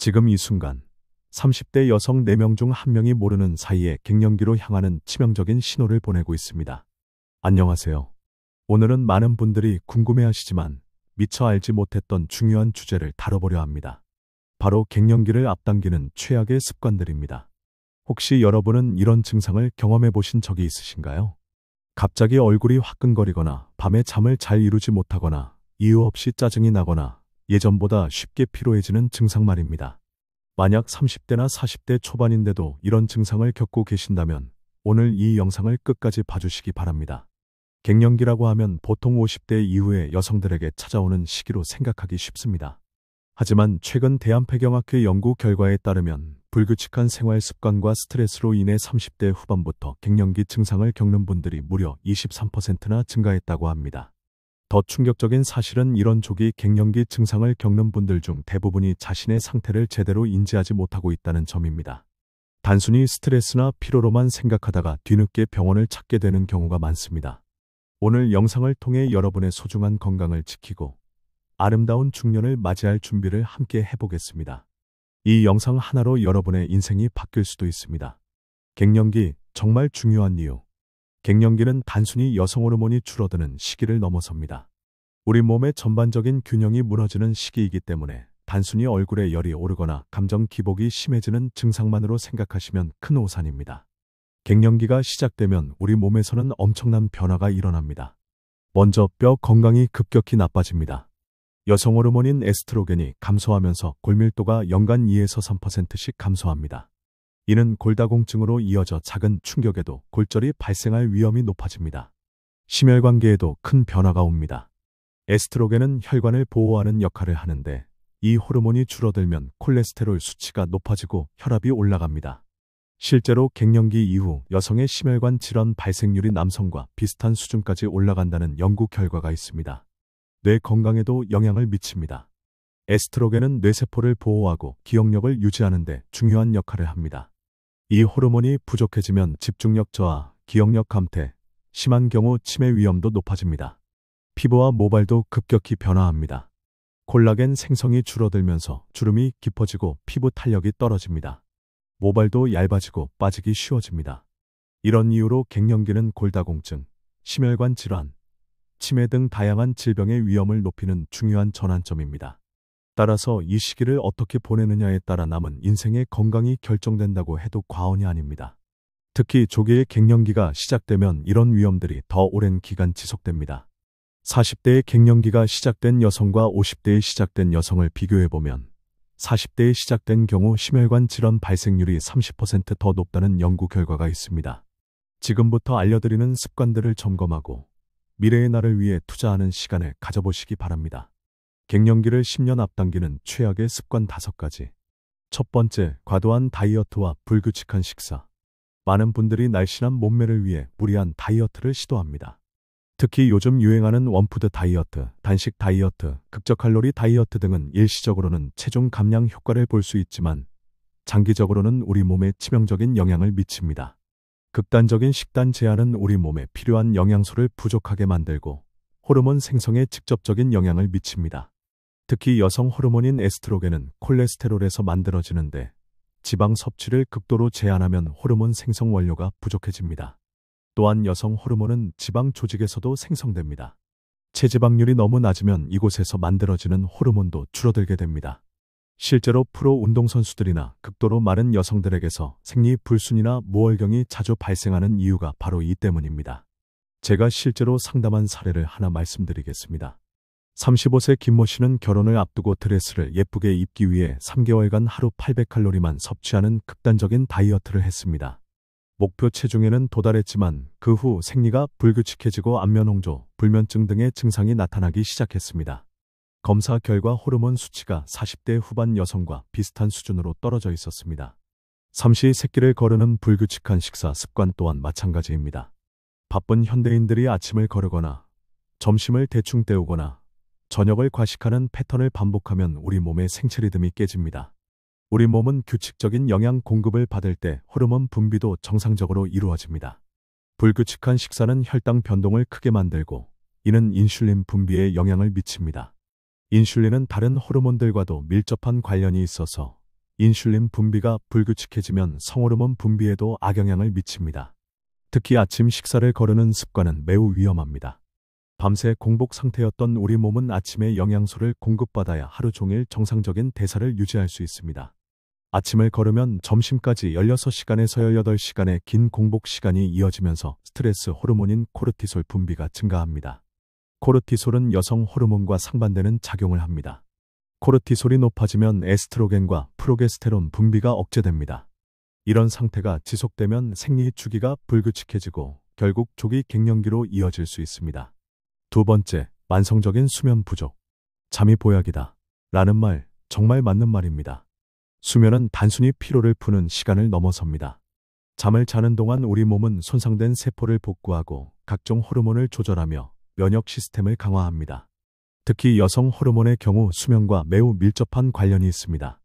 지금 이 순간 30대 여성 4명 중 1명이 모르는 사이에 갱년기로 향하는 치명적인 신호를 보내고 있습니다. 안녕하세요. 오늘은 많은 분들이 궁금해하시지만 미처 알지 못했던 중요한 주제를 다뤄보려 합니다. 바로 갱년기를 앞당기는 최악의 습관들입니다. 혹시 여러분은 이런 증상을 경험해 보신 적이 있으신가요? 갑자기 얼굴이 화끈거리거나 밤에 잠을 잘 이루지 못하거나 이유 없이 짜증이 나거나 예전보다 쉽게 피로해지는 증상 말입니다. 만약 30대나 40대 초반인데도 이런 증상을 겪고 계신다면 오늘 이 영상을 끝까지 봐주시기 바랍니다. 갱년기라고 하면 보통 50대 이후의 여성들에게 찾아오는 시기로 생각하기 쉽습니다. 하지만 최근 대한폐경학회 연구 결과에 따르면 불규칙한 생활 습관과 스트레스로 인해 30대 후반부터 갱년기 증상을 겪는 분들이 무려 23%나 증가했다고 합니다. 더 충격적인 사실은 이런 조기 갱년기 증상을 겪는 분들 중 대부분이 자신의 상태를 제대로 인지하지 못하고 있다는 점입니다. 단순히 스트레스나 피로로만 생각하다가 뒤늦게 병원을 찾게 되는 경우가 많습니다. 오늘 영상을 통해 여러분의 소중한 건강을 지키고 아름다운 중년을 맞이할 준비를 함께 해보겠습니다. 이 영상 하나로 여러분의 인생이 바뀔 수도 있습니다. 갱년기, 정말 중요한 이유. 갱년기는 단순히 여성 호르몬이 줄어드는 시기를 넘어섭니다. 우리 몸의 전반적인 균형이 무너지는 시기이기 때문에 단순히 얼굴에 열이 오르거나 감정 기복이 심해지는 증상만으로 생각하시면 큰 오산입니다. 갱년기가 시작되면 우리 몸에서는 엄청난 변화가 일어납니다. 먼저 뼈 건강이 급격히 나빠집니다. 여성 호르몬인 에스트로겐이 감소하면서 골밀도가 연간 2에서 3%씩 감소합니다. 이는 골다공증으로 이어져 작은 충격에도 골절이 발생할 위험이 높아집니다. 심혈관계에도 큰 변화가 옵니다. 에스트로겐은 혈관을 보호하는 역할을 하는데 이 호르몬이 줄어들면 콜레스테롤 수치가 높아지고 혈압이 올라갑니다. 실제로 갱년기 이후 여성의 심혈관 질환 발생률이 남성과 비슷한 수준까지 올라간다는 연구 결과가 있습니다. 뇌 건강에도 영향을 미칩니다. 에스트로겐은 뇌세포를 보호하고 기억력을 유지하는 데 중요한 역할을 합니다. 이 호르몬이 부족해지면 집중력 저하, 기억력 감퇴, 심한 경우 치매 위험도 높아집니다. 피부와 모발도 급격히 변화합니다. 콜라겐 생성이 줄어들면서 주름이 깊어지고 피부 탄력이 떨어집니다. 모발도 얇아지고 빠지기 쉬워집니다. 이런 이유로 갱년기는 골다공증, 심혈관 질환, 치매 등 다양한 질병의 위험을 높이는 중요한 전환점입니다. 따라서 이 시기를 어떻게 보내느냐에 따라 남은 인생의 건강이 결정된다고 해도 과언이 아닙니다. 특히 조기의 갱년기가 시작되면 이런 위험들이 더 오랜 기간 지속됩니다. 40대의 갱년기가 시작된 여성과 50대에 시작된 여성을 비교해보면 40대에 시작된 경우 심혈관 질환 발생률이 30% 더 높다는 연구 결과가 있습니다. 지금부터 알려드리는 습관들을 점검하고 미래의 나를 위해 투자하는 시간을 가져보시기 바랍니다. 갱년기를 10년 앞당기는 최악의 습관 5가지. 첫 번째, 과도한 다이어트와 불규칙한 식사. 많은 분들이 날씬한 몸매를 위해 무리한 다이어트를 시도합니다. 특히 요즘 유행하는 원푸드 다이어트, 단식 다이어트, 극저칼로리 다이어트 등은 일시적으로는 체중 감량 효과를 볼 수 있지만 장기적으로는 우리 몸에 치명적인 영향을 미칩니다. 극단적인 식단 제한은 우리 몸에 필요한 영양소를 부족하게 만들고 호르몬 생성에 직접적인 영향을 미칩니다. 특히 여성 호르몬인 에스트로겐은 콜레스테롤에서 만들어지는데 지방 섭취를 극도로 제한하면 호르몬 생성 원료가 부족해집니다. 또한 여성 호르몬은 지방 조직에서도 생성됩니다. 체지방률이 너무 낮으면 이곳에서 만들어지는 호르몬도 줄어들게 됩니다. 실제로 프로 운동선수들이나 극도로 마른 여성들에게서 생리불순이나 모월경이 자주 발생하는 이유가 바로 이 때문입니다. 제가 실제로 상담한 사례를 하나 말씀드리겠습니다. 35세 김모 씨는 결혼을 앞두고 드레스를 예쁘게 입기 위해 3개월간 하루 800칼로리만 섭취하는 극단적인 다이어트를 했습니다. 목표 체중에는 도달했지만 그 후 생리가 불규칙해지고 안면홍조, 불면증 등의 증상이 나타나기 시작했습니다. 검사 결과 호르몬 수치가 40대 후반 여성과 비슷한 수준으로 떨어져 있었습니다. 삼시세끼를 거르는 불규칙한 식사 습관 또한 마찬가지입니다. 바쁜 현대인들이 아침을 거르거나 점심을 대충 때우거나 저녁을 과식하는 패턴을 반복하면 우리 몸의 생체 리듬이 깨집니다. 우리 몸은 규칙적인 영양 공급을 받을 때 호르몬 분비도 정상적으로 이루어집니다. 불규칙한 식사는 혈당 변동을 크게 만들고 이는 인슐린 분비에 영향을 미칩니다. 인슐린은 다른 호르몬들과도 밀접한 관련이 있어서 인슐린 분비가 불규칙해지면 성호르몬 분비에도 악영향을 미칩니다. 특히 아침 식사를 거르는 습관은 매우 위험합니다. 밤새 공복 상태였던 우리 몸은 아침에 영양소를 공급받아야 하루 종일 정상적인 대사를 유지할 수 있습니다. 아침을 거르면 점심까지 16시간에서 18시간의 긴 공복 시간이 이어지면서 스트레스 호르몬인 코르티솔 분비가 증가합니다. 코르티솔은 여성 호르몬과 상반되는 작용을 합니다. 코르티솔이 높아지면 에스트로겐과 프로게스테론 분비가 억제됩니다. 이런 상태가 지속되면 생리 주기가 불규칙해지고 결국 조기 갱년기로 이어질 수 있습니다. 두 번째, 만성적인 수면 부족. 잠이 보약이다. 라는 말, 정말 맞는 말입니다. 수면은 단순히 피로를 푸는 시간을 넘어섭니다. 잠을 자는 동안 우리 몸은 손상된 세포를 복구하고 각종 호르몬을 조절하며 면역 시스템을 강화합니다. 특히 여성 호르몬의 경우 수면과 매우 밀접한 관련이 있습니다.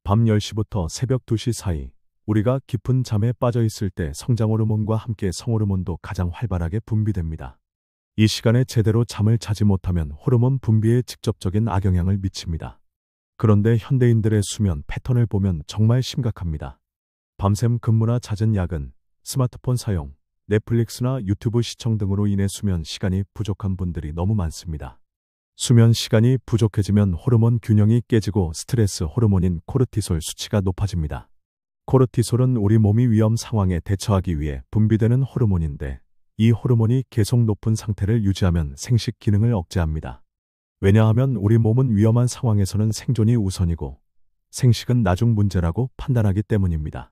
밤 10시부터 새벽 2시 사이, 우리가 깊은 잠에 빠져 있을 때 성장 호르몬과 함께 성호르몬도 가장 활발하게 분비됩니다. 이 시간에 제대로 잠을 자지 못하면 호르몬 분비에 직접적인 악영향을 미칩니다. 그런데 현대인들의 수면 패턴을 보면 정말 심각합니다. 밤샘 근무나 잦은 야근, 스마트폰 사용, 넷플릭스나 유튜브 시청 등으로 인해 수면 시간이 부족한 분들이 너무 많습니다. 수면 시간이 부족해지면 호르몬 균형이 깨지고 스트레스 호르몬인 코르티솔 수치가 높아집니다. 코르티솔은 우리 몸이 위험 상황에 대처하기 위해 분비되는 호르몬인데, 이 호르몬이 계속 높은 상태를 유지하면 생식 기능을 억제합니다. 왜냐하면 우리 몸은 위험한 상황에서는 생존이 우선이고 생식은 나중 문제라고 판단하기 때문입니다.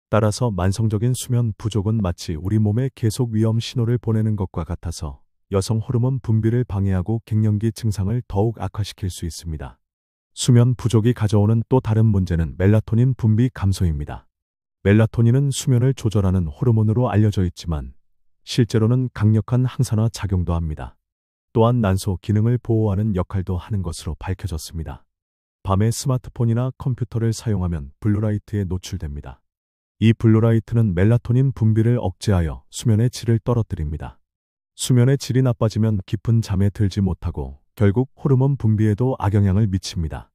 따라서 만성적인 수면 부족은 마치 우리 몸에 계속 위험 신호를 보내는 것과 같아서 여성 호르몬 분비를 방해하고 갱년기 증상을 더욱 악화시킬 수 있습니다. 수면 부족이 가져오는 또 다른 문제는 멜라토닌 분비 감소입니다. 멜라토닌은 수면을 조절하는 호르몬으로 알려져 있지만 실제로는 강력한 항산화 작용도 합니다. 또한 난소 기능을 보호하는 역할도 하는 것으로 밝혀졌습니다. 밤에 스마트폰이나 컴퓨터를 사용하면 블루라이트에 노출됩니다. 이 블루라이트는 멜라토닌 분비를 억제하여 수면의 질을 떨어뜨립니다. 수면의 질이 나빠지면 깊은 잠에 들지 못하고 결국 호르몬 분비에도 악영향을 미칩니다.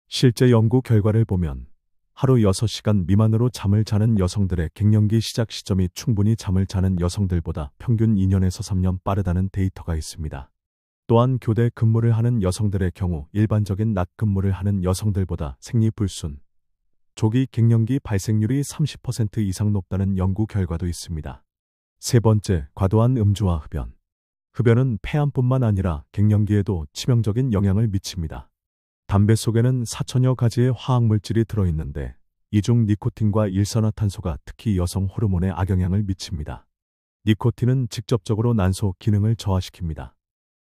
실제 연구 결과를 보면 하루 6시간 미만으로 잠을 자는 여성들의 갱년기 시작 시점이 충분히 잠을 자는 여성들보다 평균 2년에서 3년 빠르다는 데이터가 있습니다. 또한 교대 근무를 하는 여성들의 경우 일반적인 낮 근무를 하는 여성들보다 생리불순, 조기 갱년기 발생률이 30% 이상 높다는 연구 결과도 있습니다. 세 번째, 과도한 음주와 흡연. 흡연은 폐암뿐만 아니라 갱년기에도 치명적인 영향을 미칩니다. 담배 속에는 4천여 가지의 화학물질이 들어있는데 이 중 니코틴과 일산화탄소가 특히 여성 호르몬에 악영향을 미칩니다. 니코틴은 직접적으로 난소 기능을 저하시킵니다.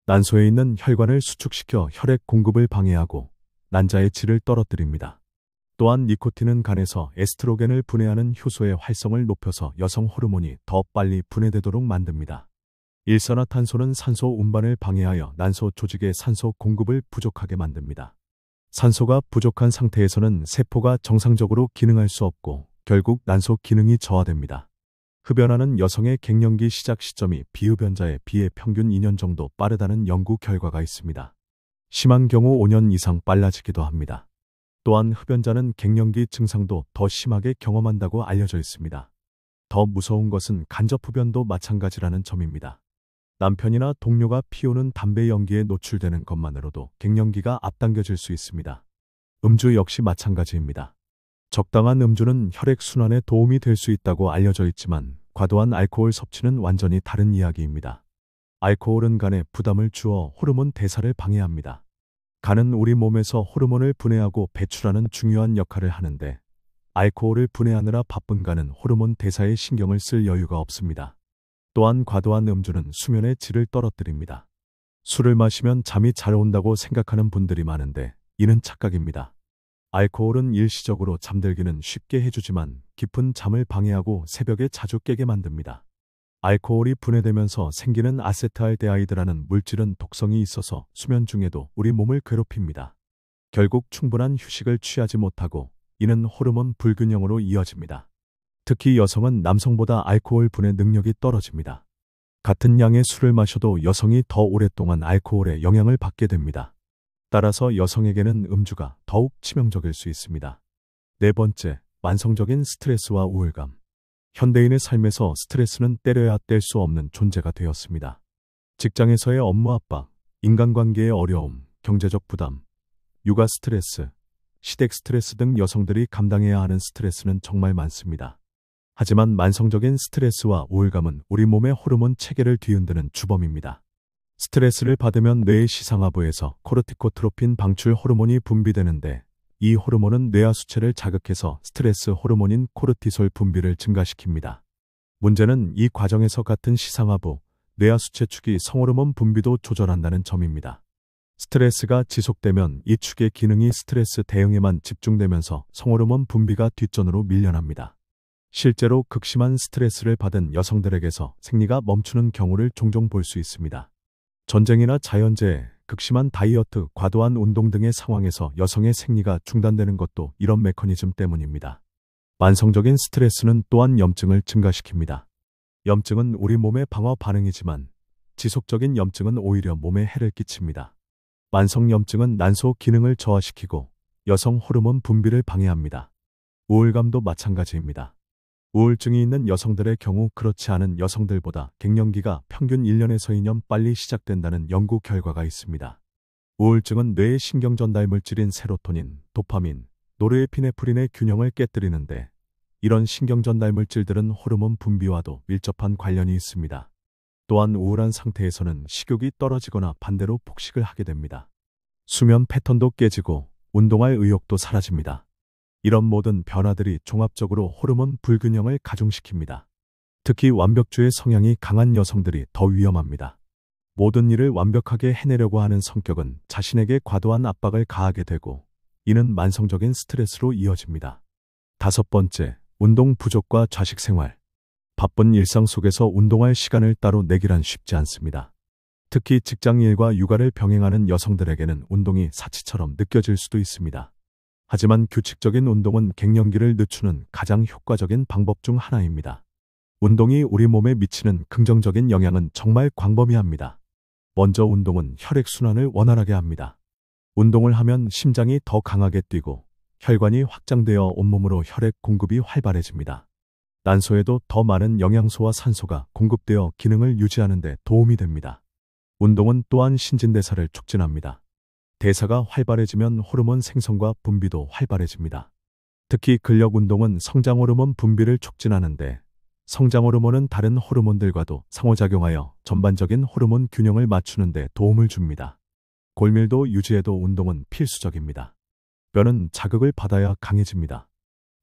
난소에 있는 혈관을 수축시켜 혈액 공급을 방해하고 난자의 질을 떨어뜨립니다. 또한 니코틴은 간에서 에스트로겐을 분해하는 효소의 활성을 높여서 여성 호르몬이 더 빨리 분해되도록 만듭니다. 일산화탄소는 산소 운반을 방해하여 난소 조직의 산소 공급을 부족하게 만듭니다. 산소가 부족한 상태에서는 세포가 정상적으로 기능할 수 없고 결국 난소 기능이 저하됩니다. 흡연하는 여성의 갱년기 시작 시점이 비흡연자에 비해 평균 2년 정도 빠르다는 연구 결과가 있습니다. 심한 경우 5년 이상 빨라지기도 합니다. 또한 흡연자는 갱년기 증상도 더 심하게 경험한다고 알려져 있습니다. 더 무서운 것은 간접 흡연도 마찬가지라는 점입니다. 남편이나 동료가 피우는 담배 연기에 노출되는 것만으로도 갱년기가 앞당겨질 수 있습니다. 음주 역시 마찬가지입니다. 적당한 음주는 혈액순환에 도움이 될 수 있다고 알려져 있지만 과도한 알코올 섭취는 완전히 다른 이야기입니다. 알코올은 간에 부담을 주어 호르몬 대사를 방해합니다. 간은 우리 몸에서 호르몬을 분해하고 배출하는 중요한 역할을 하는데 알코올을 분해하느라 바쁜 간은 호르몬 대사에 신경을 쓸 여유가 없습니다. 또한 과도한 음주는 수면의 질을 떨어뜨립니다. 술을 마시면 잠이 잘 온다고 생각하는 분들이 많은데 이는 착각입니다. 알코올은 일시적으로 잠들기는 쉽게 해주지만 깊은 잠을 방해하고 새벽에 자주 깨게 만듭니다. 알코올이 분해되면서 생기는 아세트알데하이드라는 물질은 독성이 있어서 수면 중에도 우리 몸을 괴롭힙니다. 결국 충분한 휴식을 취하지 못하고 이는 호르몬 불균형으로 이어집니다. 특히 여성은 남성보다 알코올 분해 능력이 떨어집니다. 같은 양의 술을 마셔도 여성이 더 오랫동안 알코올의 영향을 받게 됩니다. 따라서 여성에게는 음주가 더욱 치명적일 수 있습니다. 네 번째, 만성적인 스트레스와 우울감. 현대인의 삶에서 스트레스는 때려야 뗄 수 없는 존재가 되었습니다. 직장에서의 업무 압박, 인간관계의 어려움, 경제적 부담, 육아 스트레스, 시댁 스트레스 등 여성들이 감당해야 하는 스트레스는 정말 많습니다. 하지만 만성적인 스트레스와 우울감은 우리 몸의 호르몬 체계를 뒤흔드는 주범입니다. 스트레스를 받으면 뇌의 시상하부에서 코르티코트로핀 방출 호르몬이 분비되는데, 이 호르몬은 뇌하수체를 자극해서 스트레스 호르몬인 코르티솔 분비를 증가시킵니다. 문제는 이 과정에서 같은 시상하부, 뇌하수체 축이 성호르몬 분비도 조절한다는 점입니다. 스트레스가 지속되면 이 축의 기능이 스트레스 대응에만 집중되면서 성호르몬 분비가 뒷전으로 밀려납니다. 실제로 극심한 스트레스를 받은 여성들에게서 생리가 멈추는 경우를 종종 볼 수 있습니다. 전쟁이나 자연재해, 극심한 다이어트, 과도한 운동 등의 상황에서 여성의 생리가 중단되는 것도 이런 메커니즘 때문입니다. 만성적인 스트레스는 또한 염증을 증가시킵니다. 염증은 우리 몸의 방어 반응이지만 지속적인 염증은 오히려 몸에 해를 끼칩니다. 만성 염증은 난소 기능을 저하시키고 여성 호르몬 분비를 방해합니다. 우울감도 마찬가지입니다. 우울증이 있는 여성들의 경우 그렇지 않은 여성들보다 갱년기가 평균 1년에서 2년 빨리 시작된다는 연구 결과가 있습니다. 우울증은 뇌의 신경 전달 물질인 세로토닌, 도파민, 노르에피네프린의 균형을 깨뜨리는데, 이런 신경 전달 물질들은 호르몬 분비와도 밀접한 관련이 있습니다. 또한 우울한 상태에서는 식욕이 떨어지거나 반대로 폭식을 하게 됩니다. 수면 패턴도 깨지고 운동할 의욕도 사라집니다. 이런 모든 변화들이 종합적으로 호르몬 불균형을 가중시킵니다. 특히 완벽주의 성향이 강한 여성들이 더 위험합니다. 모든 일을 완벽하게 해내려고 하는 성격은 자신에게 과도한 압박을 가하게 되고, 이는 만성적인 스트레스로 이어집니다. 다섯 번째, 운동 부족과 좌식 생활. 바쁜 일상 속에서 운동할 시간을 따로 내기란 쉽지 않습니다. 특히 직장일과 육아를 병행하는 여성들에게는 운동이 사치처럼 느껴질 수도 있습니다. 하지만 규칙적인 운동은 갱년기를 늦추는 가장 효과적인 방법 중 하나입니다. 운동이 우리 몸에 미치는 긍정적인 영향은 정말 광범위합니다. 먼저 운동은 혈액순환을 원활하게 합니다. 운동을 하면 심장이 더 강하게 뛰고 혈관이 확장되어 온몸으로 혈액 공급이 활발해집니다. 난소에도 더 많은 영양소와 산소가 공급되어 기능을 유지하는 데 도움이 됩니다. 운동은 또한 신진대사를 촉진합니다. 대사가 활발해지면 호르몬 생성과 분비도 활발해집니다. 특히 근력 운동은 성장 호르몬 분비를 촉진하는데, 성장 호르몬은 다른 호르몬들과도 상호작용하여 전반적인 호르몬 균형을 맞추는 데 도움을 줍니다. 골밀도 유지에도 운동은 필수적입니다. 뼈는 자극을 받아야 강해집니다.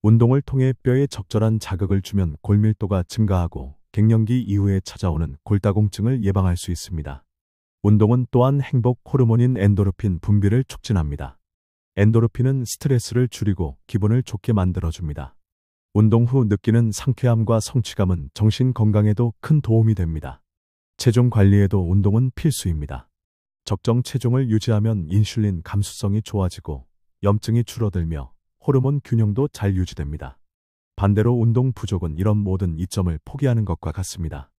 운동을 통해 뼈에 적절한 자극을 주면 골밀도가 증가하고 갱년기 이후에 찾아오는 골다공증을 예방할 수 있습니다. 운동은 또한 행복 호르몬인 엔도르핀 분비를 촉진합니다. 엔도르핀은 스트레스를 줄이고 기분을 좋게 만들어줍니다. 운동 후 느끼는 상쾌함과 성취감은 정신 건강에도 큰 도움이 됩니다. 체중 관리에도 운동은 필수입니다. 적정 체중을 유지하면 인슐린 감수성이 좋아지고 염증이 줄어들며 호르몬 균형도 잘 유지됩니다. 반대로 운동 부족은 이런 모든 이점을 포기하는 것과 같습니다.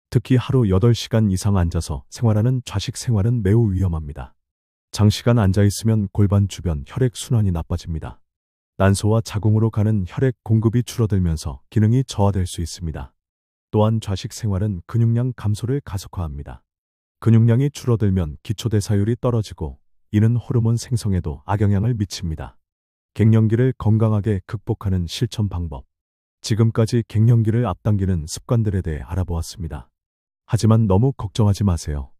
특히 하루 8시간 이상 앉아서 생활하는 좌식 생활은 매우 위험합니다. 장시간 앉아있으면 골반 주변 혈액 순환이 나빠집니다. 난소와 자궁으로 가는 혈액 공급이 줄어들면서 기능이 저하될 수 있습니다. 또한 좌식 생활은 근육량 감소를 가속화합니다. 근육량이 줄어들면 기초대사율이 떨어지고 이는 호르몬 생성에도 악영향을 미칩니다. 갱년기를 건강하게 극복하는 실천 방법. 지금까지 갱년기를 앞당기는 습관들에 대해 알아보았습니다. 하지만 너무 걱정하지 마세요.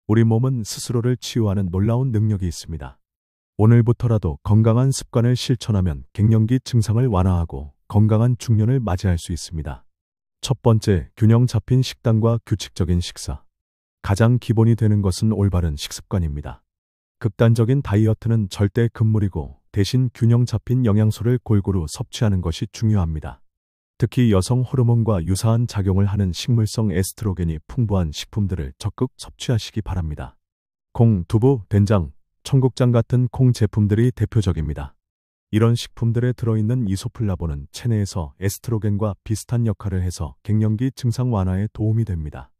우리 몸은 스스로를 치유하는 놀라운 능력이 있습니다. 오늘부터라도 건강한 습관을 실천하면 갱년기 증상을 완화하고 건강한 중년을 맞이할 수 있습니다. 첫 번째, 균형 잡힌 식단과 규칙적인 식사. 가장 기본이 되는 것은 올바른 식습관입니다. 극단적인 다이어트는 절대 금물이고 대신 균형 잡힌 영양소를 골고루 섭취하는 것이 중요합니다. 특히 여성 호르몬과 유사한 작용을 하는 식물성 에스트로겐이 풍부한 식품들을 적극 섭취하시기 바랍니다. 콩, 두부, 된장, 청국장 같은 콩 제품들이 대표적입니다. 이런 식품들에 들어있는 이소플라본은 체내에서 에스트로겐과 비슷한 역할을 해서 갱년기 증상 완화에 도움이 됩니다.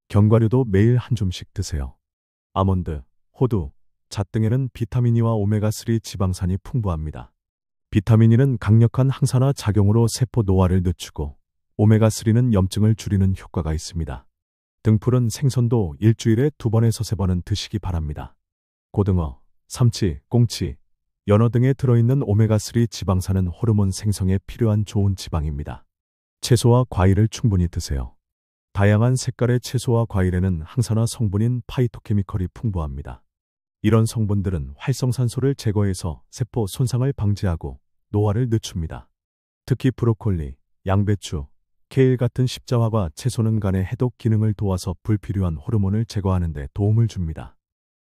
견과류도 매일 한 줌씩 드세요. 아몬드, 호두, 잣 등에는 비타민 E와 오메가3 지방산이 풍부합니다. 비타민 E는 강력한 항산화 작용으로 세포 노화를 늦추고 오메가3는 염증을 줄이는 효과가 있습니다. 등푸른 생선도 일주일에 2번에서 3번은 드시기 바랍니다. 고등어, 삼치, 꽁치, 연어 등에 들어있는 오메가3 지방산은 호르몬 생성에 필요한 좋은 지방입니다. 채소와 과일을 충분히 드세요. 다양한 색깔의 채소와 과일에는 항산화 성분인 파이토케미컬이 풍부합니다. 이런 성분들은 활성산소를 제거해서 세포 손상을 방지하고 노화를 늦춥니다. 특히 브로콜리, 양배추, 케일 같은 십자화과 채소는 간의 해독 기능을 도와서 불필요한 호르몬을 제거하는 데 도움을 줍니다.